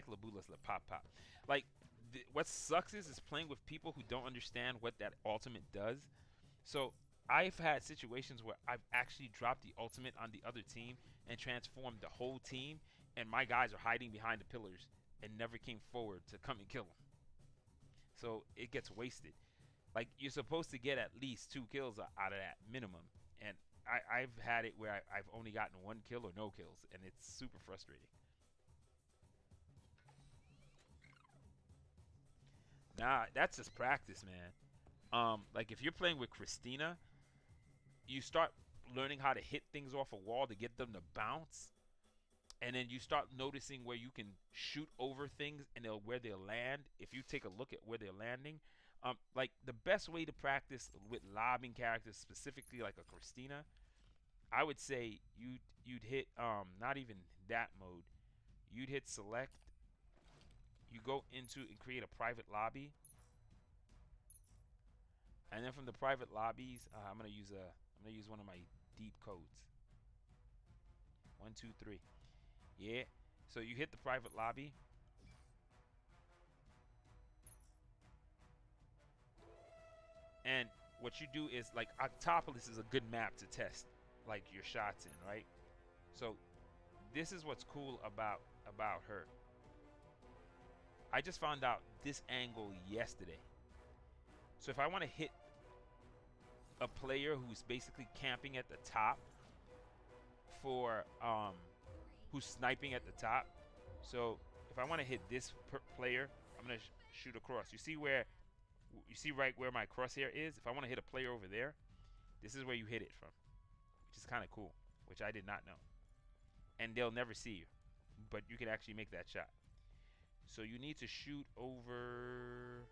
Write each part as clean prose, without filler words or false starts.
like Labula's the pop pop. Like what sucks is playing with people who don't understand what that ultimate does. So I've had situations where I've actually dropped the ultimate on the other team and transformed the whole team, and my guys are hiding behind the pillars and never came forward to come and kill them. So it gets wasted. Like you're supposed to get at least 2 kills out of that minimum, and I've had it where I've only gotten 1 kill or no kills, and it's super frustrating. Nah, that's just practice, man. Like if you're playing with Cristina, you start learning how to hit things off a wall to get them to bounce, and then you start noticing where you can shoot over things and where they'll land. If you take a look at where they're landing, like the best way to practice with lobbing characters, specifically like a Cristina, I would say you'd hit not even that mode. You'd hit select. You go into and create a private lobby, and then from the private lobbies, I'm gonna use one of my deep codes. 1, 2, 3. Yeah. So you hit the private lobby. And what you do is, like, Octopolis is a good map to test like your shots in, right? So this is what's cool about her. I just found out this angle yesterday. So if I want to hit a player who's basically camping at the top for who's sniping at the top. So if I want to hit this player, I'm gonna shoot across. You see right where my crosshair is? If I want to hit a player over there, this is where you hit it from, which is kind of cool, which I did not know. And they'll never see you, but you can actually make that shot. So you need to shoot over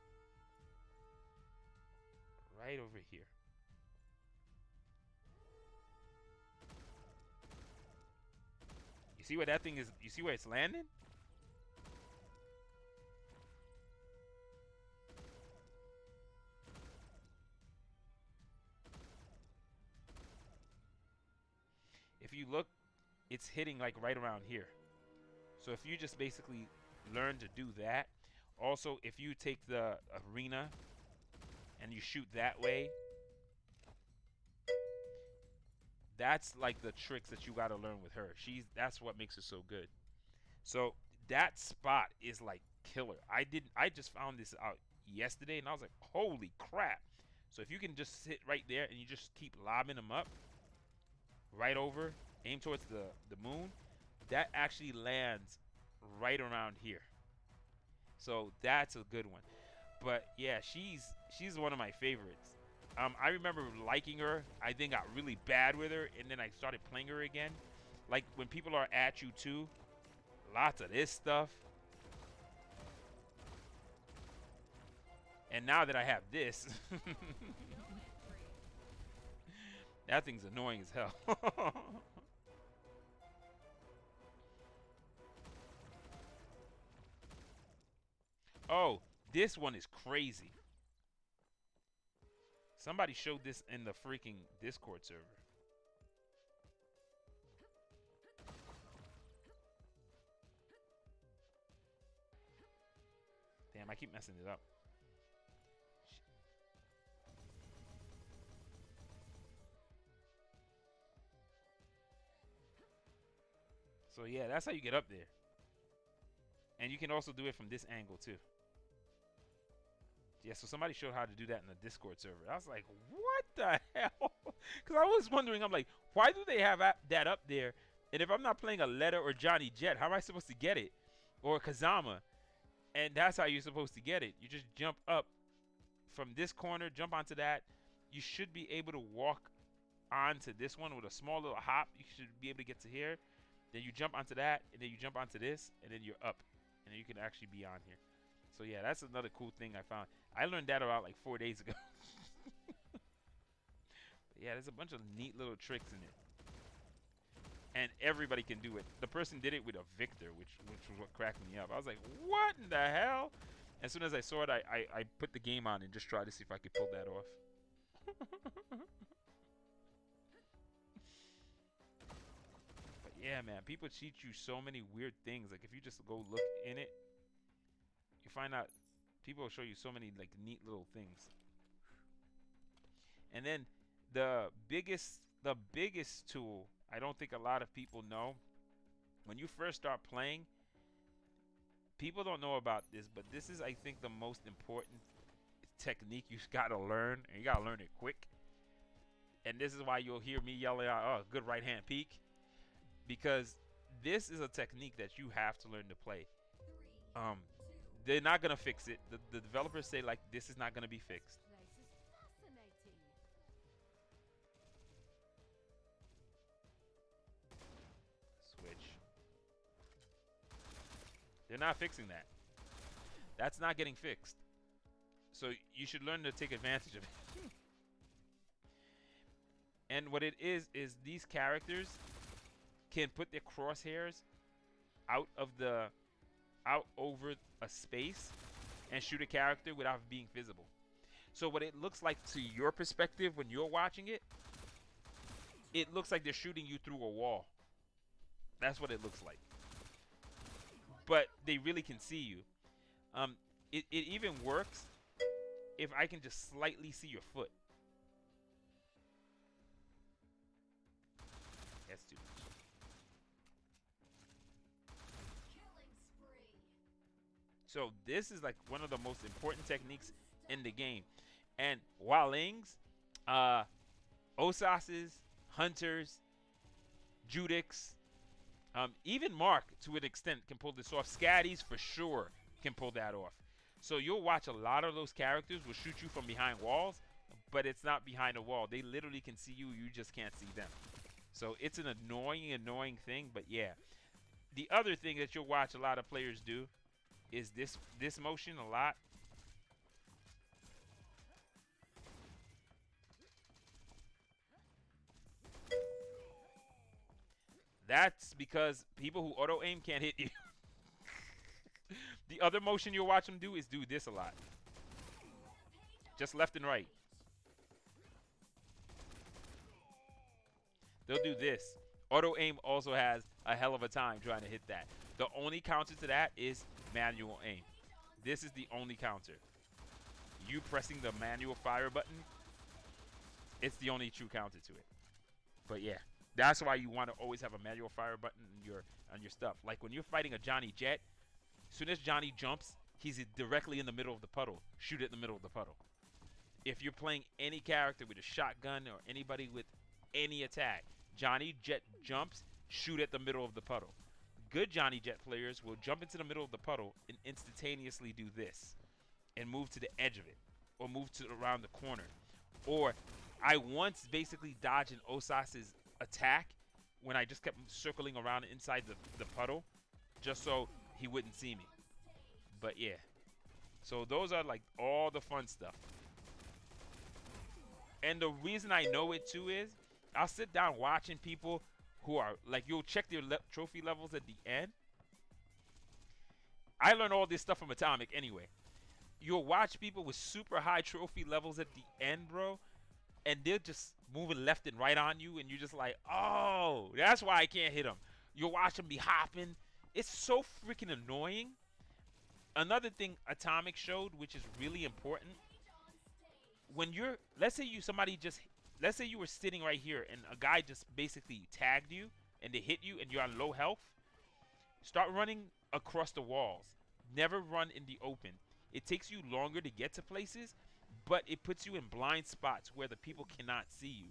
right over here. You see where that thing is? You see where it's landing? If you look, it's hitting like right around here. So if you just basically learn to do that. Also, if you take the arena and you shoot that way, that's like the tricks that you got to learn with her. That's what makes her so good. So that spot is like killer. I just found this out yesterday and I was like, holy crap. So if you can just sit right there and you just keep lobbing them up right over, aim towards the moon, that actually lands right around here. So that's a good one. But yeah, she's one of my favorites. I remember liking her. I then got really bad with her, and then I started playing her again. Like when people are at you too, lots of this stuff. And now that I have this, that thing's annoying as hell. Oh, this one is crazy. Somebody showed this in the freaking Discord server. Damn, I keep messing it up. So yeah, that's how you get up there. And you can also do it from this angle too. Yeah, so somebody showed how to do that in the Discord server. I was like, what the hell? Because I was wondering, I'm like, why do they have that up there? And if I'm not playing a Letter or Johnny Jet, how am I supposed to get it? Or Kazama? And that's how you're supposed to get it. You just jump up from this corner, jump onto that. You should be able to walk onto this one with a small little hop. You should be able to get to here. Then you jump onto that, and then you jump onto this, and then you're up. And then you can actually be on here. So yeah, that's another cool thing I found. I learned that about like 4 days ago. Yeah, there's a bunch of neat little tricks in it. And everybody can do it. The person did it with a Victor, which was what cracked me up. I was like, what in the hell? As soon as I saw it, I put the game on and just tried to see if I could pull that off. But Yeah, man. People teach you so many weird things. Like if you just go look in it, you find out people will show you so many like neat little things. And then the biggest tool I don't think a lot of people know, when you first start playing, people don't know about this, but this is I think the most important technique you gotta learn, and you gotta learn it quick. And this is why you'll hear me yelling out, "Oh, good right hand peek," because this is a technique that you have to learn to play. Um, they're not gonna fix it. The developers say like this is not gonna be fixed. Switch. They're not fixing that. That's not getting fixed. So you should learn to take advantage of it. And what it is these characters can put their crosshairs out of the out over a space and shoot a character without being visible. So what it looks like to your perspective when you're watching it, it looks like they're shooting you through a wall. That's what it looks like. But they really can see you. It even works if I can just slightly see your foot. That's too much. So this is like one of the most important techniques in the game. And Walings, Osas's, Hunters, Judix, even Mark to an extent can pull this off. Scatties for sure can pull that off. So you'll watch a lot of those characters will shoot you from behind walls, but it's not behind a wall. They literally can see you, you just can't see them. So it's an annoying thing, but yeah. The other thing that you'll watch a lot of players do is this motion a lot. That's because people who auto aim can't hit you. The other motion you'll watch them do is do this a lot. Just left and right. They'll do this. Auto aim also has a hell of a time trying to hit that. The only counter to that is manual aim. This is the only counter. You pressing the manual fire button, it's the only true counter to it. But yeah, that's why you want to always have a manual fire button on your stuff. Like when you're fighting a Johnny Jet, as soon as Johnny jumps, he's directly in the middle of the puddle. Shoot it in the middle of the puddle. If you're playing any character with a shotgun or anybody with any attack, Johnny Jet jumps, shoot at the middle of the puddle. Good Johnny Jet players will jump into the middle of the puddle and instantaneously do this and move to the edge of it or move to around the corner. Or I once basically dodged an Osas's attack when I just kept circling around inside the puddle just so he wouldn't see me. But yeah. So those are like all the fun stuff. And the reason I know it too is I'll sit down watching people who are like, you'll check their trophy levels at the end. I learned all this stuff from Atomic anyway. You'll watch people with super high trophy levels at the end, bro, and they're just moving left and right on you, and you're just like, oh, that's why I can't hit them. You'll watch them be hopping. It's so freaking annoying. Another thing Atomic showed, which is really important, when you're, let's say you were sitting right here and a guy just basically tagged you and they hit you and you're on low health, start running across the walls. Never run in the open. It takes you longer to get to places, but it puts you in blind spots where the people cannot see you.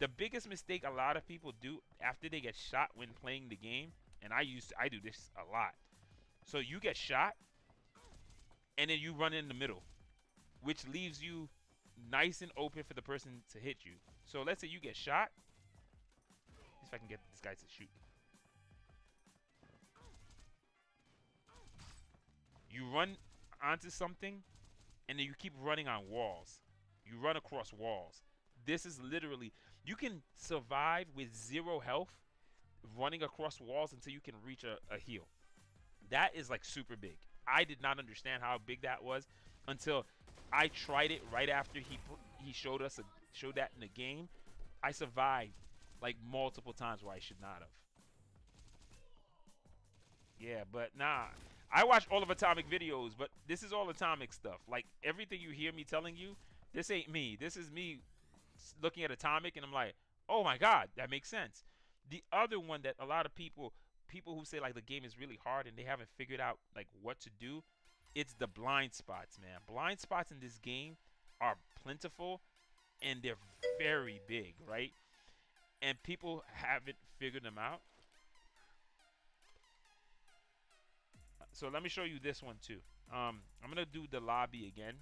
The biggest mistake a lot of people do after they get shot when playing the game, and I do this a lot. So you get shot, and then you run in the middle, which leaves you nice and open for the person to hit you. So let's say you get shot. See if I can get this guy to shoot. You run onto something, and then you keep running on walls. You run across walls. This is literally, you can survive with 0 health running across walls until you can reach a heal. That is like super big. I did not understand how big that was until I tried it right after he showed that in the game. I survived like multiple times where I should not have. Yeah, but nah. I watch all of Atomic videos, but this is all Atomic stuff. Like everything you hear me telling you, this ain't me. This is me looking at Atomic, and I'm like, oh my god, that makes sense. The other one that a lot of people who say like the game is really hard and they haven't figured out like what to do, it's the blind spots, man. Blind spots in this game are plentiful and they're very big, right? And people haven't figured them out. So let me show you this one too. I'm gonna do the lobby again,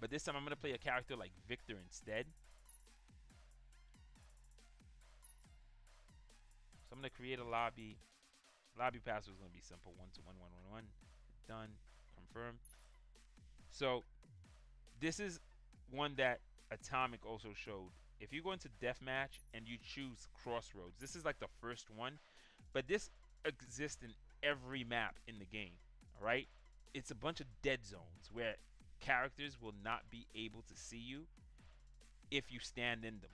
but this time I'm gonna play a character like Victor instead. So I'm gonna create a lobby. Lobby password is gonna be simple: 12111. Done. Confirm. So this is one that Atomic also showed. If you go into deathmatch and you choose Crossroads, this is like the first one, but this exists in every map in the game. All right, it's a bunch of dead zones where characters will not be able to see you if you stand in them,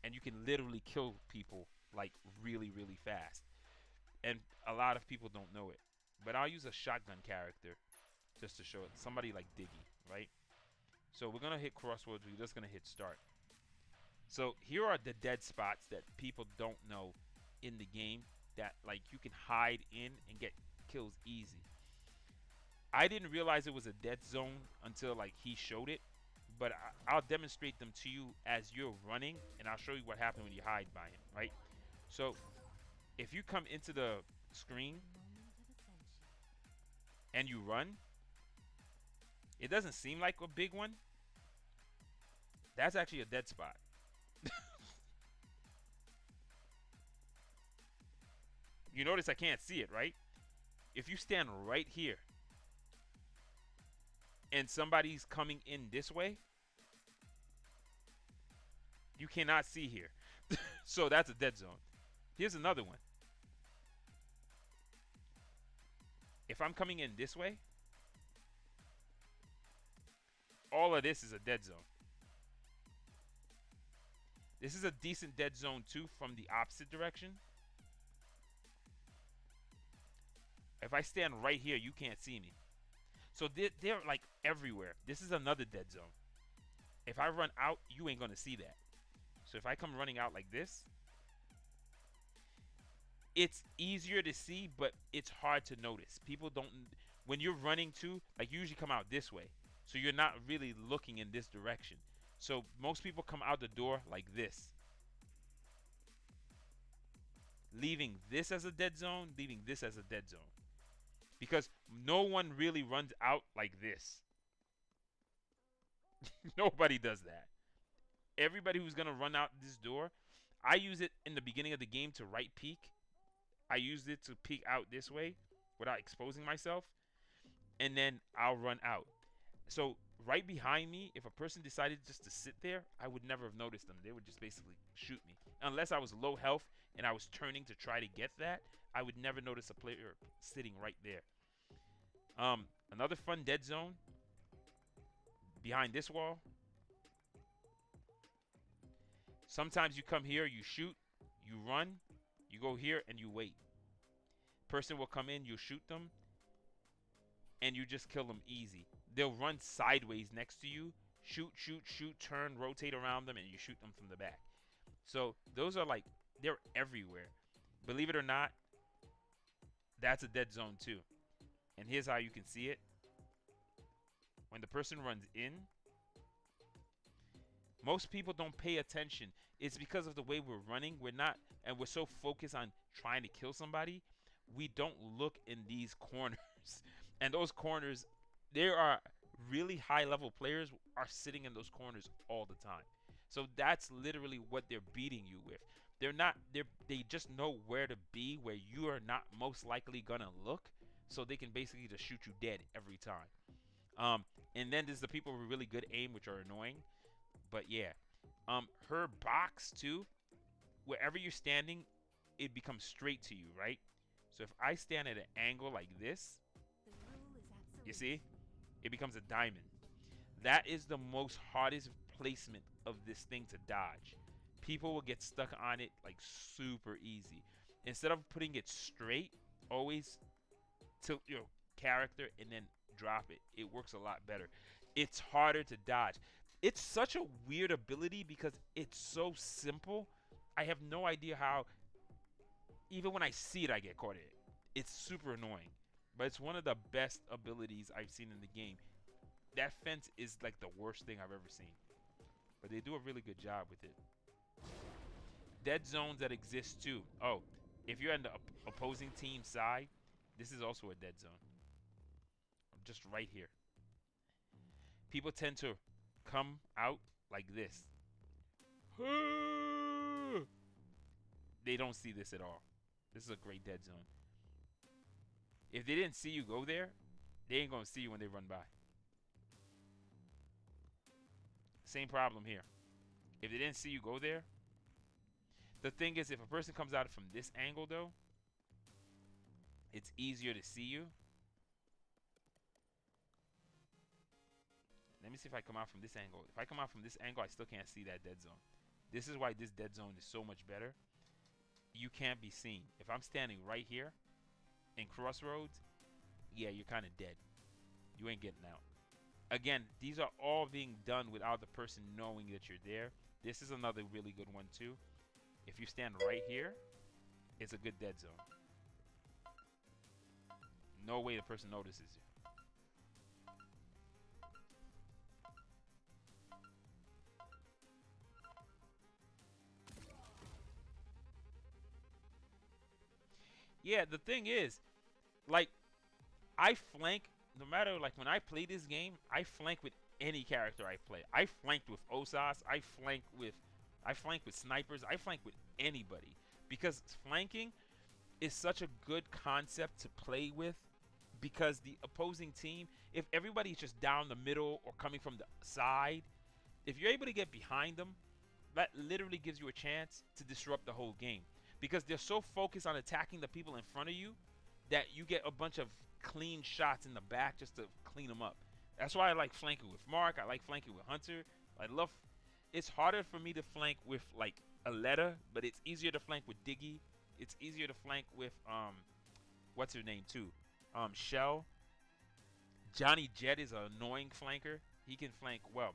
and you can literally kill people like really, really fast. And a lot of people don't know it, but I'll use a shotgun character just to show it. Somebody like Diggy, right? So we're gonna hit Crossroads. We're just gonna hit start. So here are the dead spots that people don't know in the game that like you can hide in and get kills easy. I didn't realize it was a dead zone until like he showed it, but I'll demonstrate them to you as you're running, and I'll show you what happened when you hide by him, right? So if you come into the screen and you run, it doesn't seem like a big one. That's actually a dead spot. You notice I can't see it, right? If you stand right here and somebody's coming in this way, you cannot see here. So that's a dead zone. Here's another one. If I'm coming in this way, all of this is a dead zone. This is a decent dead zone too from the opposite direction. If I stand right here, you can't see me. So they're like everywhere. This is another dead zone. If I run out, you ain't gonna see that. So if I come running out like this, it's easier to see, but it's hard to notice. People don't, when you're running too, like you usually come out this way. So you're not really looking in this direction. So most people come out the door like this, leaving this as a dead zone, leaving this as a dead zone. Because no one really runs out like this. Nobody does that. Everybody who's gonna run out this door, I use it in the beginning of the game to right peek. I used it to peek out this way without exposing myself, and then I'll run out. So right behind me, if a person decided just to sit there, I would never have noticed them. They would just basically shoot me. Unless I was low health and I was turning to try to get that, I would never notice a player sitting right there. Another fun dead zone behind this wall. Sometimes you come here, you shoot, you run, you go here and you wait. Person will come in, you shoot them, and you just kill them easy. They'll run sideways next to you, shoot, shoot, shoot, turn, rotate around them, and you shoot them from the back. So those are like, they're everywhere. Believe it or not, that's a dead zone too. And here's how you can see it. When the person runs in, most people don't pay attention. It's because of the way we're running. We're not, and we're so focused on trying to kill somebody, we don't look in these corners. And those corners, there are really high level players are sitting in those corners all the time. So that's literally what they're beating you with. They just know where to be, where you are not most likely gonna look, so they can basically just shoot you dead every time. And then there's the people with really good aim, which are annoying. But yeah, her box too, wherever you're standing, it becomes straight to you, right? So if I stand at an angle like this, you see, it becomes a diamond. That is the most hardest placement of this thing to dodge. People will get stuck on it like super easy. Instead of putting it straight, always tilt your character and then drop it. It works a lot better. It's harder to dodge. It's such a weird ability because it's so simple. I have no idea how, even when I see it, I get caught in it. It's super annoying. But it's one of the best abilities I've seen in the game. That fence is like the worst thing I've ever seen. But they do a really good job with it. Dead zones that exist too. Oh, if you're on the opposing team side, this is also a dead zone. Just right here. People tend to come out like this. They don't see this at all. This is a great dead zone. If they didn't see you go there, they ain't gonna see you when they run by. Same problem here. If they didn't see you go there, the thing is, if a person comes out from this angle though, it's easier to see you. Let me see if I come out from this angle. If I come out from this angle, I still can't see that dead zone. This is why this dead zone is so much better. You can't be seen. If I'm standing right here in Crossroads, yeah, you're kind of dead. You ain't getting out. Again, these are all being done without the person knowing that you're there. This is another really good one too. If you stand right here, it's a good dead zone. No way the person notices you. Yeah, the thing is, like, I flank, no matter, like, when I play this game, I flank with any character I play. I flanked with Osas, I flank with snipers, I flank with anybody. Because flanking is such a good concept to play with, because the opposing team, if everybody's just down the middle or coming from the side, if you're able to get behind them, that literally gives you a chance to disrupt the whole game. Because they're so focused on attacking the people in front of you that you get a bunch of clean shots in the back just to clean them up. That's why I like flanking with Mark. I like flanking with Hunter. It's harder for me to flank with like Aletta, but it's easier to flank with Diggy. It's easier to flank with what's her name too? Shell. Johnny Jet is an annoying flanker. He can flank well.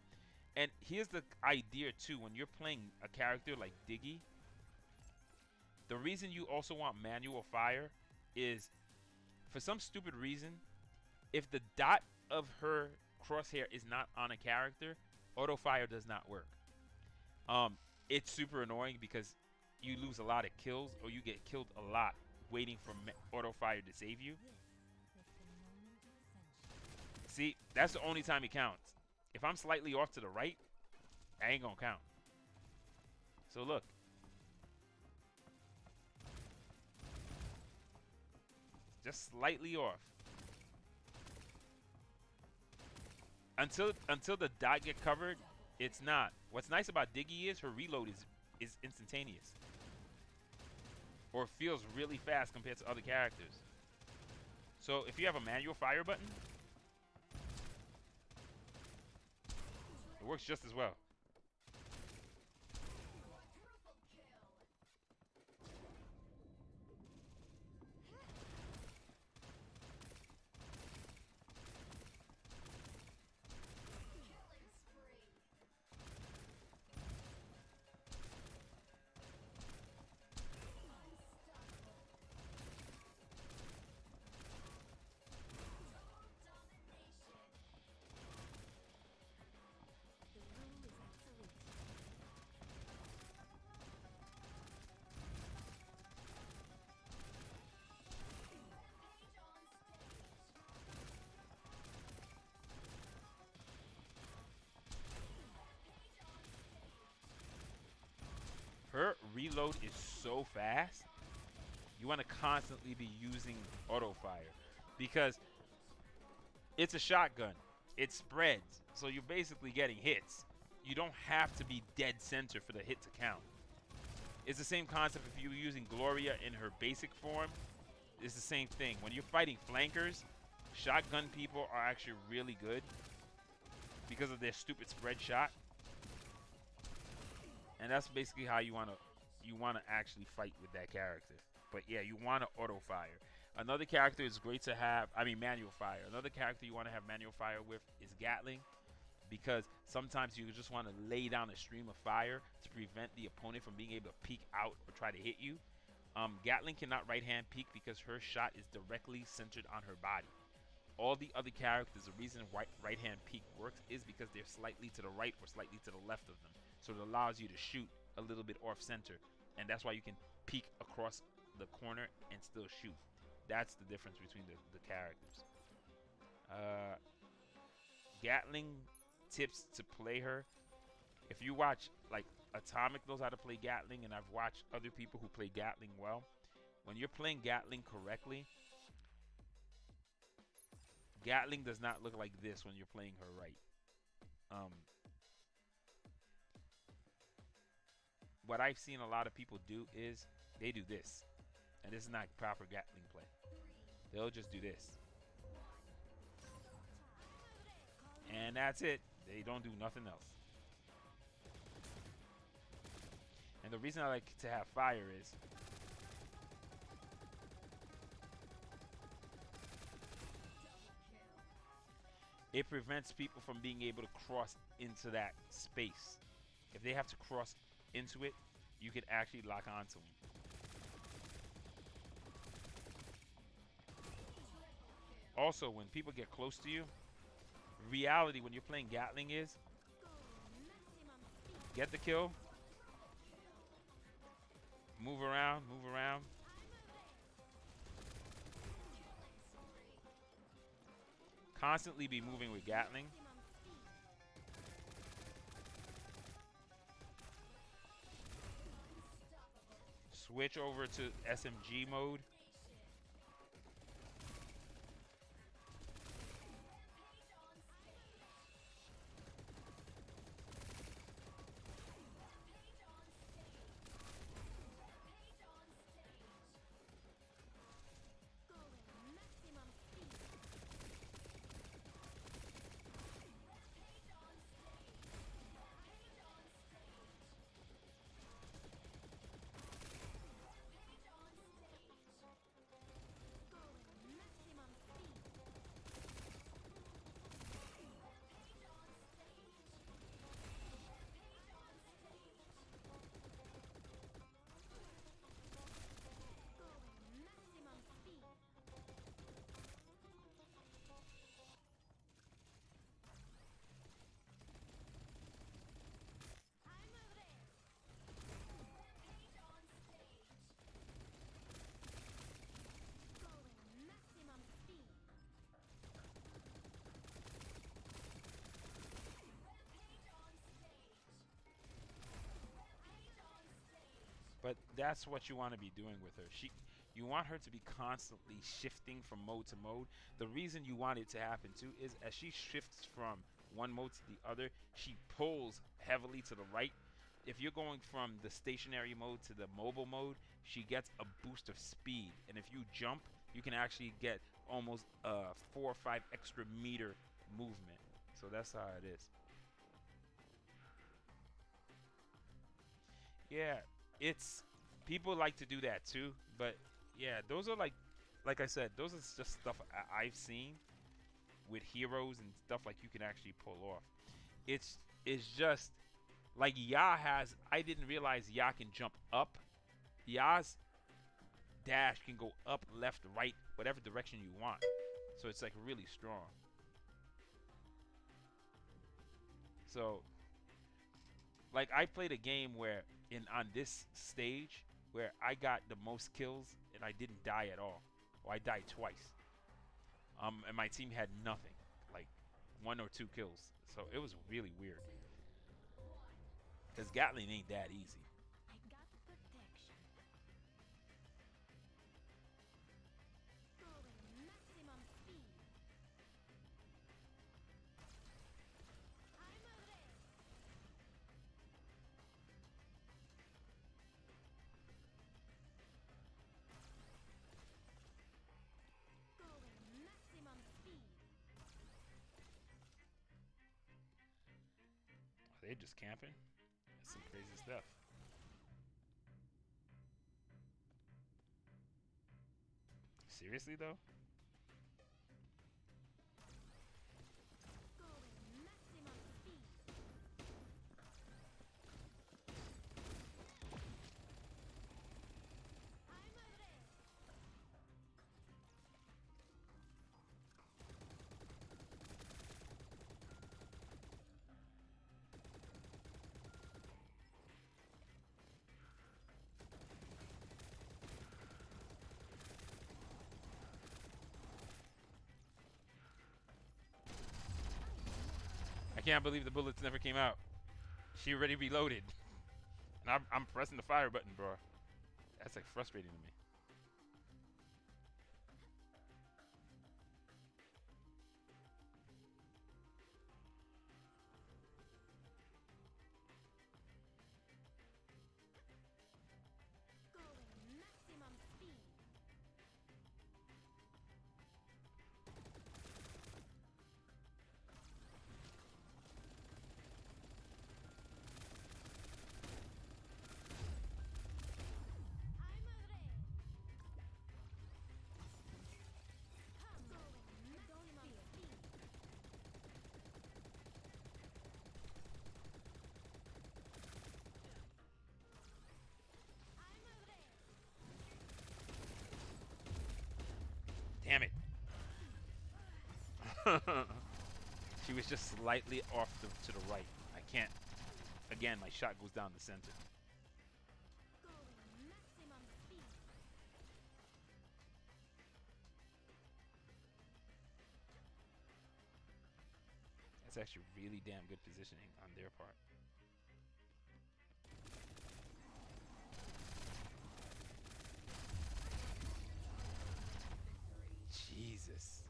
And here's the idea too, when you're playing a character like Diggy, the reason you also want manual fire is, for some stupid reason, if the dot of her crosshair is not on a character, auto fire does not work. It's super annoying because you lose a lot of kills, or you get killed a lot waiting for auto fire to save you. See, that's the only time it counts. If I'm slightly off to the right, I ain't gonna count. So look. Just slightly off. Until the dot get covered, it's not. What's nice about Diggy is her reload is instantaneous. Or feels really fast compared to other characters. So if you have a manual fire button, it works just as well. Her reload is so fast, you want to constantly be using auto fire because it's a shotgun. It spreads, so you're basically getting hits. You don't have to be dead center for the hit to count. It's the same concept if you're using Gloria in her basic form. It's the same thing. When you're fighting flankers, shotgun people are actually really good because of their stupid spread shot. And that's basically how you wanna actually fight with that character. But yeah, you wanna auto fire. Another character is great to have. I mean, manual fire. Another character you want to have manual fire with is Gatlyn, because sometimes you just want to lay down a stream of fire to prevent the opponent from being able to peek out or try to hit you. Gatlyn cannot right hand peek because her shot is directly centered on her body. All the other characters, the reason right hand peek works is because they're slightly to the right or slightly to the left of them. So it allows you to shoot a little bit off center. And that's why you can peek across the corner and still shoot. That's the difference between the characters. Gatlyn tips to play her. If you watch, like, Atomic knows how to play Gatlyn, and I've watched other people who play Gatlyn well. When you're playing Gatlyn correctly, Gatlyn does not look like this when you're playing her right. What I've seen a lot of people do is they do this, and this is not proper Gatlyn play. They'll just do this, and that's it. They don't do nothing else. And the reason I like to have fire is it prevents people from being able to cross into that space. If they have to cross into it, you can actually lock onto them. Also, when people get close to you, reality when you're playing Gatlyn is get the kill, move around, move around. Constantly be moving with Gatlyn. Switch over to SMG mode. But that's what you want to be doing with her. You want her to be constantly shifting from mode to mode. The reason you want it to happen too is as she shifts from one mode to the other, she pulls heavily to the right. If you're going from the stationary mode to the mobile mode, she gets a boost of speed. And if you jump, you can actually get almost 4 or 5 extra meter movement. So that's how it is. Yeah, it's people like to do that too, but yeah, those are like I said, those are just stuff I've seen with heroes and stuff like you can actually pull off. It's just like Ya has. I didn't realize Ya can jump up. Ya's dash can go up, left, right, whatever direction you want. So it's like really strong. So like I played a game where in on this stage where I got the most kills and I didn't die at all. Or I died twice. And my team had nothing. Like 1 or 2 kills. So it was really weird. Because Gatlyn ain't that easy. They just camping. That's some crazy stuff. Seriously though? I can't believe the bullets never came out. She already reloaded. And I'm pressing the fire button, bro. That's like frustrating to me. Damn it. She was just slightly off to the right. I can't. Again, my shot goes down the center. That's actually really damn good positioning on their part. Jesus.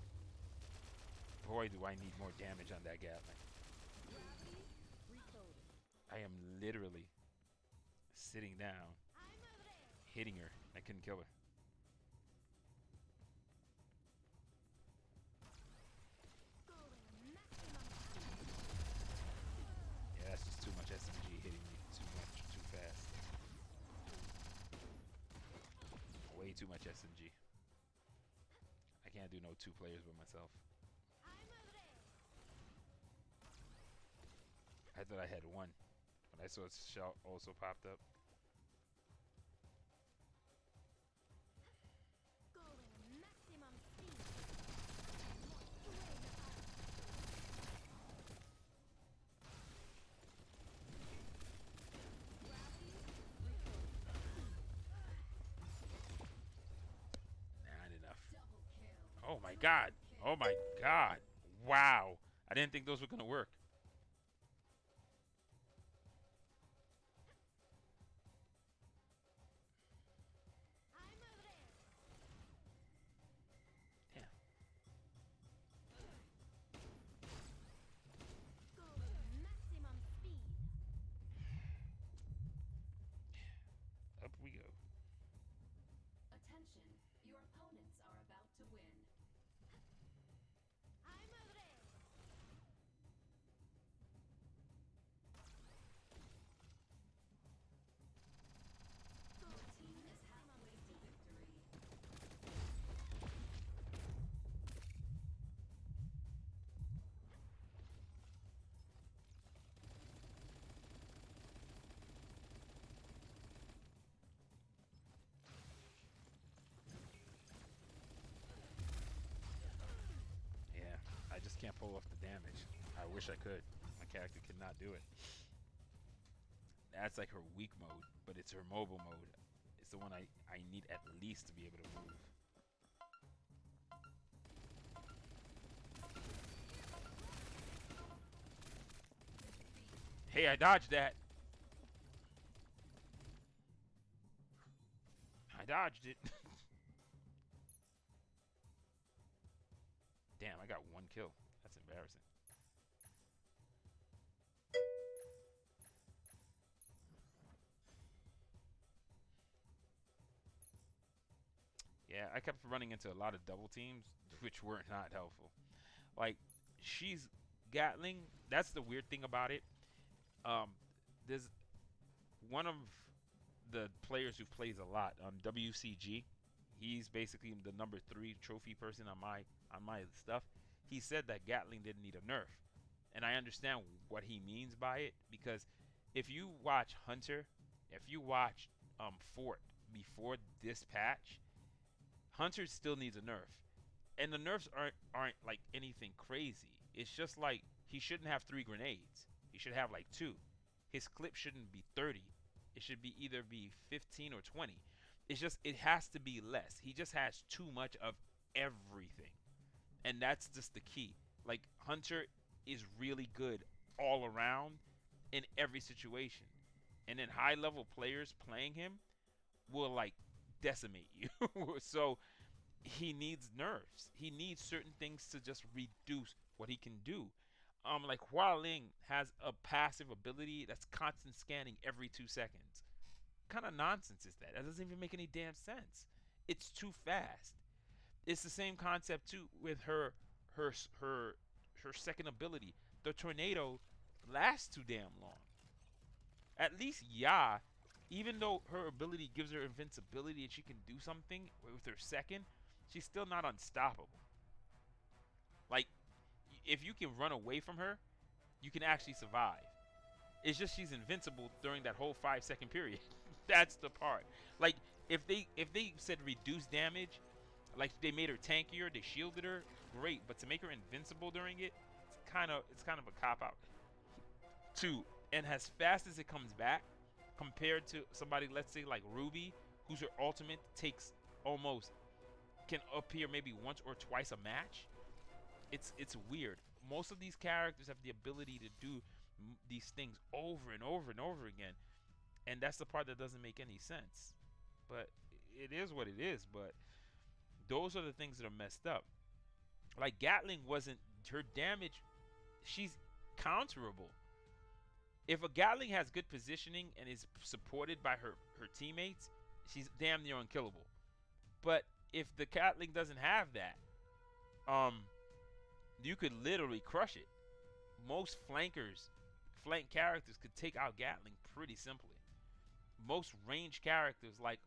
Boy, do I need more damage on that Gatlyn. I am literally sitting down, hitting her. I couldn't kill her. Yeah, that's just too much SMG hitting me too much, too fast. Way too much SMG. I can't do no 2 players with myself. I thought I had 1. When I saw its shell also popped up. Not enough. Oh my god. Oh my god. Wow. I didn't think those were gonna work. Damn. Up we go. Attention, your opponents are about to win. Your team is halfway to victory. Yeah, I just can't pull off the damage. I wish I could. My character could not do it. That's like her weak mode, but it's her mobile mode. It's the one I need at least to be able to move. Hey, I dodged that. I dodged it. Damn, I got 1 kill. That's embarrassing. Yeah, I kept running into a lot of double teams, which were not helpful. Like, she's Gatling. That's the weird thing about it. There's one of the players who plays a lot on WCG. he's basically the number 3 trophy person on my stuff. He said that Gatlyn didn't need a nerf, and I understand what he means by it, because if you watch Hunter, if you watch Fort before this patch, Hunter still needs a nerf, and the nerfs aren't like anything crazy. It's just like he shouldn't have 3 grenades. He should have like 2. His clip shouldn't be 30. It should be either be 15 or 20. It's just it has to be less. He just has too much of everything. And that's just the key. Like Hunter is really good all around in every situation. And then high level players playing him will like decimate you. So he needs nerfs. He needs certain things to just reduce what he can do. Like Hua Ling has a passive ability that's constant scanning every 2 seconds. What kind of nonsense is that? That doesn't even make any damn sense. It's too fast. It's the same concept too with her second ability. The tornado lasts too damn long. At least Ya, even though her ability gives her invincibility and she can do something with her second, she's still not unstoppable. Like, if you can run away from her, you can actually survive. It's just she's invincible during that whole 5-second period. That's the part. Like, if they said reduce damage, like they made her tankier, they shielded her, great. But to make her invincible during it, it's kind of a cop out. 2, and as fast as it comes back, compared to somebody, let's say like Ruby, whose her ultimate takes almost can appear maybe once or twice a match. It's weird. Most of these characters have the ability to do these things over and over and over again, and that's the part that doesn't make any sense. But it is what it is. But those are the things that are messed up. Like Gatlyn wasn't her damage. She's counterable. If a Gatlyn has good positioning and is supported by her teammates, she's damn near unkillable. But if the Gatlyn doesn't have that, you could literally crush it. Most flank characters could take out Gatlyn pretty simply. Most range characters like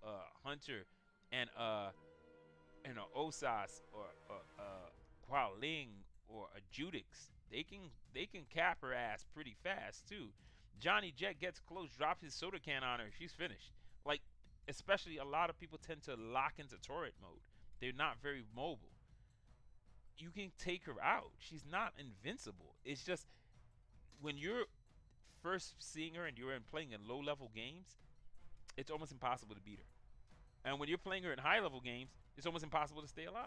Hunter and Osas or Hua Ling or a Judix, they can cap her ass pretty fast too. Johnny Jet gets close, drops his soda can on her, she's finished. Like, especially a lot of people tend to lock into turret mode. They're not very mobile. You can take her out. She's not invincible. It's just when you're first seeing her and you're playing in low level games, it's almost impossible to beat her. And when you're playing her in high level games, it's almost impossible to stay alive.